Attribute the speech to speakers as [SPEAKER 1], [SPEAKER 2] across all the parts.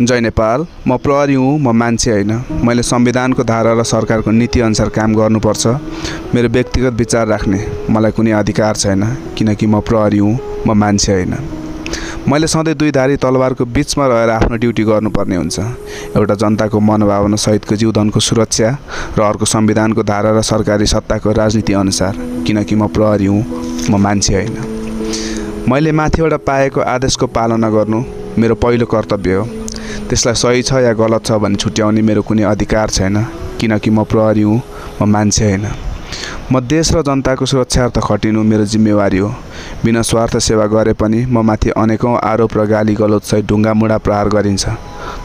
[SPEAKER 1] जय नेपाल। म प्रहरी हुँ, म मान्छे होइन। मैले संविधानको धारा र सरकारको नीति अनुसार काम गर्नुपर्छ। मेरो व्यक्तिगत विचार राख्ने मलाई कुनै अधिकार छैन, किनकि म प्रहरी हुँ, म मान्छे होइन। मैले सधैँ दुई धारी तलवारको बीचमा रहेर आफ्नो ड्युटी गर्नुपर्ने हुन्छ। एउटा जनताको मनोभावना सहितको जीवधनको सुरक्षा र अर्को संविधानको धारा र सरकारी सत्ताको राजनीति अनुसार, किनकि म प्रहरी हुँ, म मान्छे होइन। मैले माथिबाट पाएको आदेशको पालना गर्नु मेरो पहिलो कर्तव्य हो। त्यसलाई सही छ या गलत छ भन्ने छुट्याउने मेरो कुनै अधिकार छैन, किनकि म प्रहरी हुँ, म मान्छे होइन। म देश र जनताको सुरक्षार्थ खटिनु मेरो जिम्मेवारी हो। बिना स्वार्थ सेवा गरे पनि म माथि अनेकौं आरोप र गाली गलौज सहित ढुङ्गा मुढा प्रहार गरिन्छ,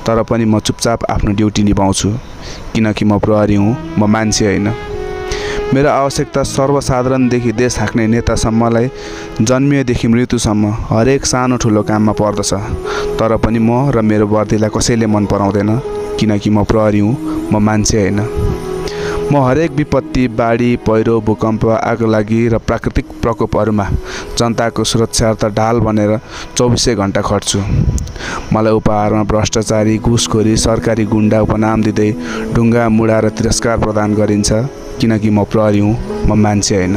[SPEAKER 1] तर पनि म चुपचाप आफ्नो ड्युटी निभाउँछु, किनकि म प्रहरी हुँ, म मान्छे होइन। मेरो आवश्यकता सर्वसाधारणदेखि देश हाँक्ने नेतासम्मलाई जन्मिएदेखि मृत्युसम्म हरेक सानो ठुलो काममा पर्दछ, तर पनि म र मेरो वर्दीलाई कसैले मन पराउँदैन, किनकि म प्रहरी हुँ, म मान्छे होइन। म हरेक विपत्ति, बाढी, पहिरो, भूकम्प, आगोलागी र प्राकृतिक प्रकोपहरूमा जनताको सुरक्षार्थ ढाल बनेर 24 घण्टा खट्छु। मलाई उपहारमा भ्रष्टाचारी, घुसखोरी, सरकारी गुन्डा उपनाम दिँदै ढुङ्गा मुढा र तिरस्कार प्रदान गरिन्छ, किनकि म प्रहरी हुँ, म मान्छे होइन।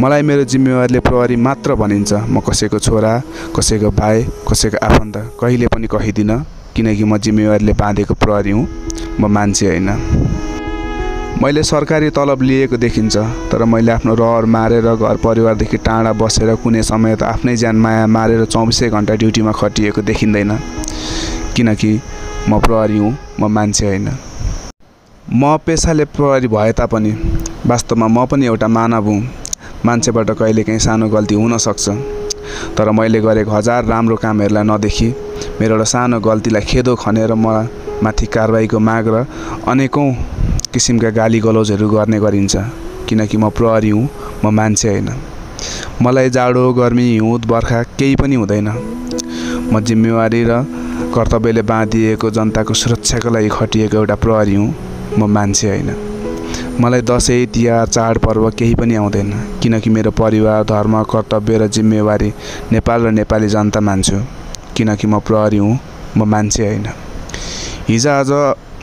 [SPEAKER 1] मलाई मेरो जिम्मेवारीले प्रहरी मात्र भनिन्छ। म कसैको छोरा, कसैको भाइ, कसैको आफन्त कहिले पनि कहिदिनँ, किनकि म जिम्मेवारीले बाँधेको प्रहरी हुँ, म मान्छे होइन। मैले सरकारी तलब लिएको देखिन्छ, तर मैले आफ्नो रहर मारेर घर परिवारदेखि टाढा बसेर कुनै समय त आफ्नै ज्यान माया मारेर 24 घण्टा ड्युटीमा खटिएको देखिँदैन, किनकि म प्रहरी हुँ, म मान्छे होइन। म पेसाले प्रहरी भए तापनि वास्तवमा म पनि एउटा मानव हुँ। मान्छेबाट कहिलेकाहीँ सानो गल्ती हुन सक्छ, तर मैले गरेको हजार राम्रो कामहरूलाई नदेखी मेरो एउटा सानो गल्तीलाई खेदो खनेर म माथि कारबाहीको माग र अनेकौं किसिमका गाली गलौजहरू गर्ने गरिन्छ, किनकि म प्रहरी हुँ, म मान्छे होइन। मलाई जाडो, गर्मी, हिउँद, बर्खा केही पनि हुँदैन। म जिम्मेवारी र कर्तव्यले बाँधिएको जनताको सुरक्षाको लागि खटिएको एउटा प्रहरी हुँ, म मान्छे होइन। मलाई दसैँ, तिहार, चाडपर्व केही पनि आउँदैन, किनकि मेरो परिवार, धर्म, कर्तव्य र जिम्मेवारी नेपाल र नेपाली जनता मान्छु, किनकि म प्रहरी हुँ, म मान्छे होइन। हिजोआज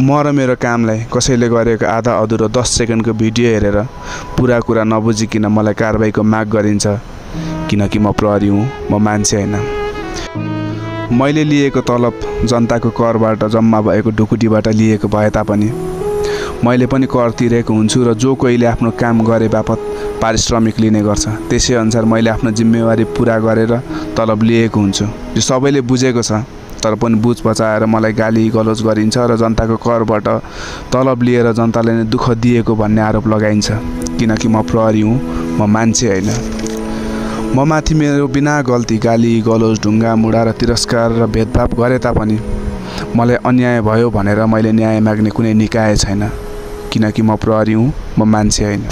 [SPEAKER 1] म र मेरो कामलाई कसैले गरेको आधा अधुरो 10 सेकेन्डको भिडियो हेरेर पुरा कुरा नबुझिकन मलाई कारबाहीको माग गरिन्छ, किनकि म प्रहरी हुँ, म मान्छे होइन। मैले लिएको तलब जनताको करबाट जम्मा भएको ढुकुटीबाट लिएको भए तापनि मैले पनि कर तिरेको हुन्छु र जो कोहीले आफ्नो काम गरे बापत पारिश्रमिक लिने गर्छ, त्यसै अनुसार मैले आफ्नो जिम्मेवारी पुरा गरेर तलब लिएको हुन्छु। यो सबैले बुझेको छ, तर पनि बुझ बचाएर मलाई गाली गलौज गरिन्छ र जनताको करबाट तलब लिएर जनताले नै दुःख दिएको भन्ने आरोप लगाइन्छ, किनकि म प्रहरी हुँ, म मान्छे होइन। म माथि मेरो बिना गल्ती गाली गलौज, ढुङ्गा मुढा र तिरस्कार र भेदभाव गरे तापनि मलाई अन्याय भयो भनेर मैले न्याय माग्ने कुनै निकाय छैन, किनकि म प्रहरी हुँ, म मान्छे होइन।